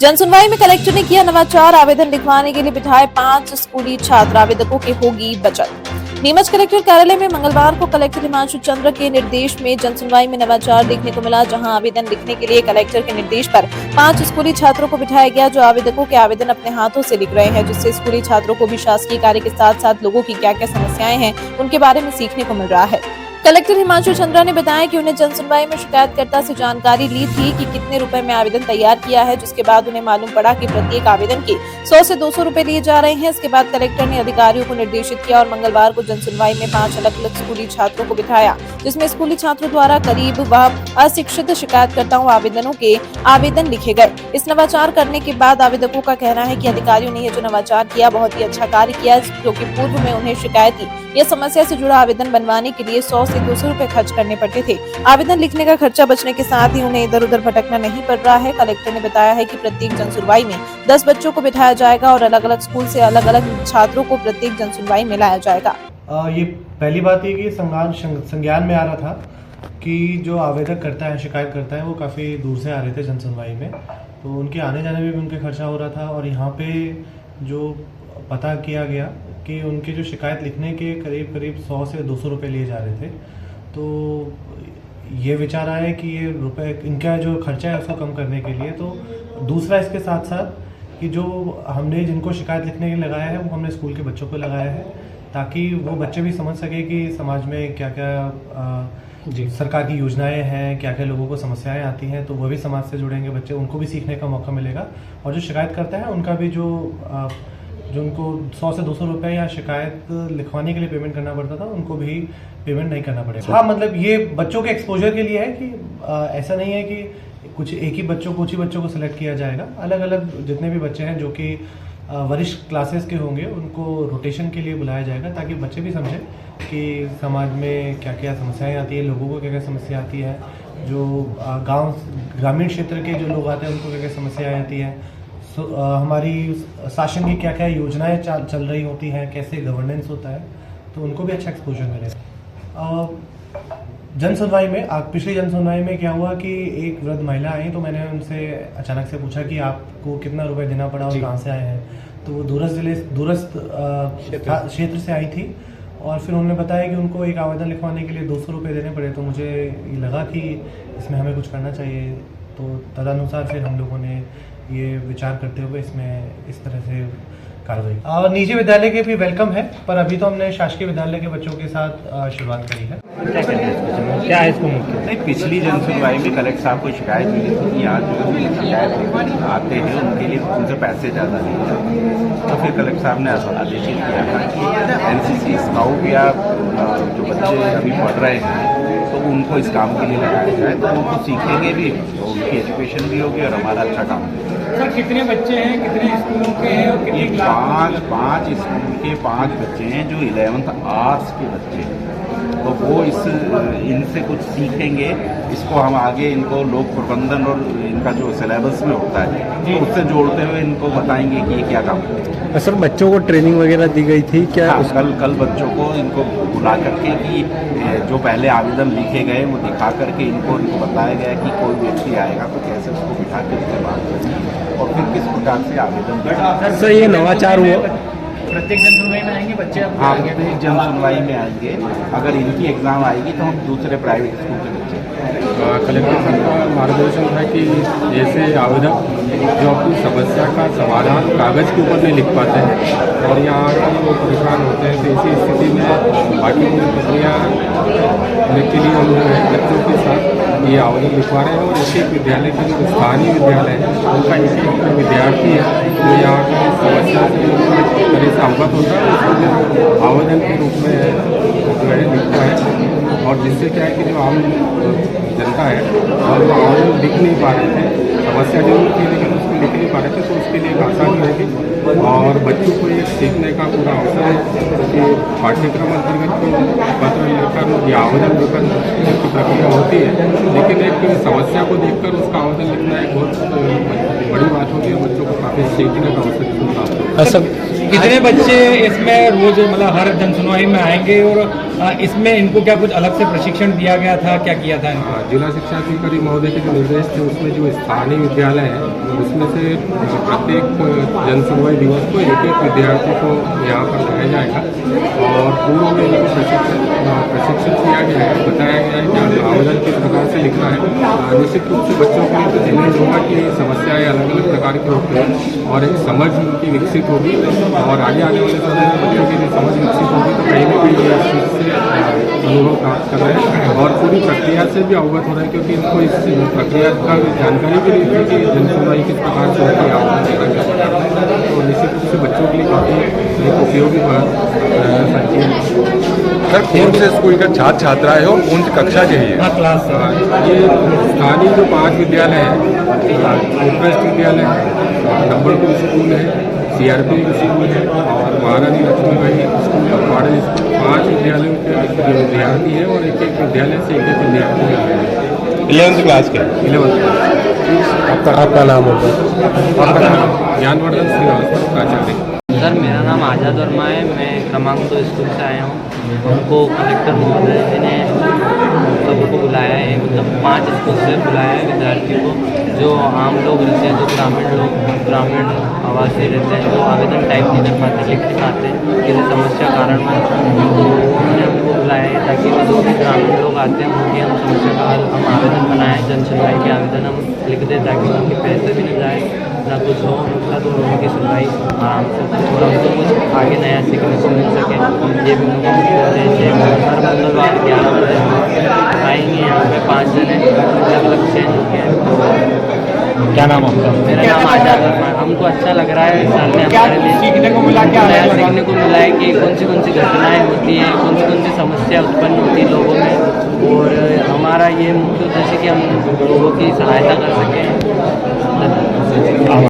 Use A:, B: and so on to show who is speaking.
A: जनसुनवाई में कलेक्टर ने किया नवाचार, आवेदन लिखवाने के लिए बिठाए 5 स्कूली छात्र, आवेदकों की होगी बचत। नीमच कलेक्टर कार्यालय में मंगलवार को कलेक्टर हिमांशु चंद्र के निर्देश में जनसुनवाई में नवाचार देखने को मिला, जहां आवेदन लिखने के लिए कलेक्टर के निर्देश पर 5 स्कूली छात्रों को बिठाया गया, जो आवेदकों के आवेदन अपने हाथों से लिख रहे हैं, जिससे स्कूली छात्रों को भी शासकीय कार्य के साथ साथ लोगों की क्या क्या समस्याएं हैं उनके बारे में सीखने को मिल रहा है। कलेक्टर हिमांशु चंद्रा ने बताया कि उन्हें जनसुनवाई में शिकायतकर्ता से जानकारी ली थी कि कितने रुपए में आवेदन तैयार किया है, जिसके बाद उन्हें मालूम पड़ा कि प्रत्येक आवेदन के 100 से 200 रुपए लिए जा रहे हैं। इसके बाद कलेक्टर ने अधिकारियों को निर्देशित किया और मंगलवार को जनसुनवाई में 5 अलग-अलग स्कूली छात्रों को बिठाया, जिसमें स्कूली छात्रों द्वारा करीब व अशिक्षित शिकायतकर्ताओं आवेदनों के आवेदन लिखे गए। इस नवाचार करने के बाद आवेदकों का कहना है कि अधिकारियों ने यह जो नवाचार किया बहुत ही अच्छा कार्य किया, क्योंकि पूर्व में उन्हें शिकायती या समस्या से जुड़ा आवेदन बनवाने के लिए 100 से 200 रुपए खर्च करने पड़ते थे। आवेदन लिखने का खर्चा बचने के साथ ही उन्हें इधर उधर भटकना नहीं पड़ रहा है। कलेक्टर ने बताया है कि प्रत्येक जनसुनवाई में 10 बच्चों को बिठाया जाएगा और अलग अलग स्कूल से अलग अलग छात्रों को प्रत्येक जनसुनवाई में लाया जाएगा।
B: ये पहली बात है कि संज्ञान में आ रहा था कि जो आवेदक करता है, शिकायत करता है, वो काफ़ी दूर से आ रहे थे जनसुनवाई में, तो उनके आने जाने में भी उनके खर्चा हो रहा था। और यहाँ पे जो पता किया गया कि उनके जो शिकायत लिखने के करीब 100 से 200 रुपये लिए जा रहे थे, तो ये विचार आया कि ये रुपए इनका जो खर्चा है उसको कम करने के लिए। तो दूसरा इसके साथ साथ कि जो हमने जिनको शिकायत लिखने के लिए लगाया है वो हमने स्कूल के बच्चों को लगाया है, ताकि वो बच्चे भी समझ सके कि समाज में क्या क्या सरकार की योजनाएं हैं, क्या क्या लोगों को समस्याएं आती हैं, तो वो भी समाज से जुड़ेंगे बच्चे, उनको भी सीखने का मौका मिलेगा। और जो शिकायत करता है उनका भी जो उनको 100 से 200 रुपये या शिकायत लिखवाने के लिए पेमेंट करना पड़ता था, उनको भी पेमेंट नहीं करना पड़ेगा। हाँ, मतलब ये बच्चों के एक्सपोजर के लिए है कि ऐसा नहीं है कि कुछ ही बच्चों को सिलेक्ट किया जाएगा। अलग अलग जितने भी बच्चे हैं जो कि वरिष्ठ क्लासेस के होंगे उनको रोटेशन के लिए बुलाया जाएगा, ताकि बच्चे भी समझें कि समाज में क्या क्या समस्याएं आती है, लोगों को क्या क्या समस्या आती है, जो ग्रामीण क्षेत्र के जो लोग आते हैं उनको क्या क्या समस्याएं आती हैं, हमारी शासन की क्या क्या योजनाएं चल रही होती हैं, कैसे गवर्नेंस होता है, तो उनको भी अच्छा एक्सपोजर मिलेगा। जनसुनवाई में पिछली जनसुनवाई में क्या हुआ कि एक वृद्ध महिला आई, तो मैंने उनसे अचानक से पूछा कि आपको कितना रुपए देना पड़ा और कहाँ से आए हैं। तो वो दूरस्थ क्षेत्र से आई थी, और फिर उन्होंने बताया कि उनको एक आवेदन लिखवाने के लिए 200 रुपये देने पड़े। तो मुझे ये लगा कि इसमें हमें कुछ करना चाहिए, तो तदनुसार फिर हम लोगों ने ये विचार करते हुए इसमें इस तरह से कार्रवाई। निजी विद्यालय के भी वेलकम है, पर अभी तो हमने शासकीय विद्यालय के बच्चों के साथ शुरुआत करी है।
C: क्या है इसको मुख्य? नहीं, पिछली जनसुनवाई में कलेक्टर साहब को शिकायत मिली थी कि यहाँ जो शिकायत आते हैं उनके लिए उनसे पैसे ज़्यादा नहीं जाते, तो फिर कलेक्टर साहब ने आदेशित किया था कि NCC स्काउट या जो बच्चे अभी पढ़ रहे हैं तो उनको इस काम के लिए लगाया जाए, तो उनको सीखेंगे भी, तो उनकी एजुकेशन भी होगी और हमारा अच्छा काम होगा।
D: सर, कितने बच्चे हैं, कितने स्कूल के हैं और कितने
C: क्लास? पाँच स्कूल के 5 बच्चे हैं जो 11th आर्ट्स के बच्चे हैं, तो वो इनसे कुछ सीखेंगे। इसको हम आगे इनको लोक प्रबंधन और इनका जो सिलेबस में होता है तो उससे जोड़ते हुए इनको बताएंगे कि ये क्या काम है।
E: सर, बच्चों को ट्रेनिंग वगैरह दी गई थी क्या?
C: हाँ, कल बच्चों को इनको बुला करके कि जो पहले आवेदन लिखे गए वो दिखा करके इनको बताया गया कि कोई व्यक्ति आएगा तो कैसे उसको बिठा के उससे बात करनी और फिर किस प्रकार से आवेदन।
E: सर, ये नवाचार हुआ
D: प्रत्येक जनसुनवाई में आएंगे बच्चे?
C: हाँ, प्रत्येक जनसुनवाई में आएंगे। अगर इनकी एग्ज़ाम आएगी तो हम दूसरे प्राइवेट स्कूल के बच्चे।
E: कलेक्टर साहब का मार्गदर्शन था कि जैसे आवेदक जो अपनी समस्या का समाधान कागज़ के ऊपर नहीं लिख पाते हैं और यहाँ आकर वो परेशान होते हैं, तो इसी स्थिति में बाकी की प्रक्रिया के लिए हम बच्चों के साथ ये आवेदन लिखवा रहे हैं। और इसी विद्यालय के जो स्थानीय विद्यालय है उनका एक विद्यार्थी है जो यहाँ की समस्या से करीब से अवगत होता है, उसको आवेदन के रूप में जो है लिखता है। और जिससे क्या है कि जो आम जनता है और वो आवेदन लिख नहीं पा रहे थे, समस्या जरूर थी लेकिन उसको लिख नहीं पा रहे थे, तो उसके लिए एक आसानी होगी और बच्चों को एक सीखने का पूरा अवसर है कि पाठ्यक्रम अंतर्गत तो पत्र लिखकर या आवेदन लिखकर की प्रक्रिया होती है, लेकिन एक समस्या को देखकर उसका आवेदन लिखना एक बहुत बड़ी बात होती है। बच्चों को काफ़ी सीखने का अवसर मिलता है।
D: कितने बच्चे इसमें रोज मतलब हर जनसुनवाई में आएंगे और इसमें इनको क्या कुछ अलग से प्रशिक्षण दिया गया था, क्या किया था इनको?
E: जिला शिक्षा अधिकारी महोदय के जो निर्देश थे उसमें जो स्थानीय विद्यालय हैं उसमें से प्रत्येक जन सुनवाई दिवस को एक एक विद्यार्थी को यहाँ पर लाया जाएगा और पूर्व में इनको प्रशिक्षित किया गया है, बताया गया है कि आवेदन किस प्रकार से लिखना है। निश्चित रूप से बच्चों के लिए चैलेंज होगा कि समस्याएं अलग अलग प्रकार की होती हैं और एक समझ उनकी विकसित होगी और आगे आने वाले समय में बच्चों की भी समझ विकसित होगी तो कहीं ना कहीं ये इस चीज़ से अनुभव प्राप्त कर रहे हैं और पूरी प्रक्रिया से भी अवगत हो रहे हैं क्योंकि इनको इस प्रक्रिया का जानकारी भी नहीं थी कि जन सुनवाई किस प्रकार से होती है, आवेदन देना कैसे करना है। तो निश्चित रूप से बच्चों के लिए काफ़ी एक उपयोगी
F: सर कौन से स्कूल का छात्र छात्राएं हो, कौन सी कक्षा के लिए?
D: हाँ, क्लास
E: ये स्थानीय जो 5 विद्यालय हैं, उत्कृष्ट विद्यालय है, नंबर 2 स्कूल है, CRP स्कूल है और महारानी लक्ष्मीबाई स्कूल और मॉडल स्कूल, 5 विद्यालयों के जो विद्यार्थी हैं और एक एक विद्यालय से एक एक विद्यार्थी आए हैं।
F: 11th क्लास के
E: 11th
F: आपका नाम होगा?
E: ज्ञानवर्धन श्रीवास्तव प्राचार्य।
G: सर मेरा नाम आज़ाद वर्मा है, मैं क्रमांक 2 स्कूल से आया हूँ। हमको कलेक्टर महोदय जी ने सबको बुलाया है, मतलब 5 स्कूल से बुलाया है विद्यार्थियों को जो आम लोग रहते हैं, जो ग्रामीण आवासीय रहते हैं, जो आवेदन टाइप नहीं कर पाते, लिख नहीं पाते किसी समस्या कारण में, तो उन्होंने हमको बुलाया है ताकि जो भी ग्रामीण लोग आते हैं उनकी हम समस्या का हल हम आवेदन बनाएँ, जन सुनवाई के आवेदन हम लिख दें ताकि उनके पैसे भी नहीं जाए ना कुछ हो, मतलब तो उनकी सुनवाई आराम से और हमको कुछ आगे नया सीखने को मिल सके। ये भी उनको जैसे हर मंगलवार 11 बजे आएंगे यहाँ पे 5 जने अलग अलग चेंज होके।
D: क्या नाम आपका?
G: मेरा नाम आज़ाद वर्मा है। हमको अच्छा लग रहा है इस साल में हमारे लिए
D: सीखने को मिला, क्या
G: नया सीखने को मिला है कि कौन सी घटनाएँ होती हैं, कौन सी समस्या उत्पन्न होती है लोगों में और हमारा ये मुख्य उद्देश्य कि हम लोगों की सहायता कर सकें।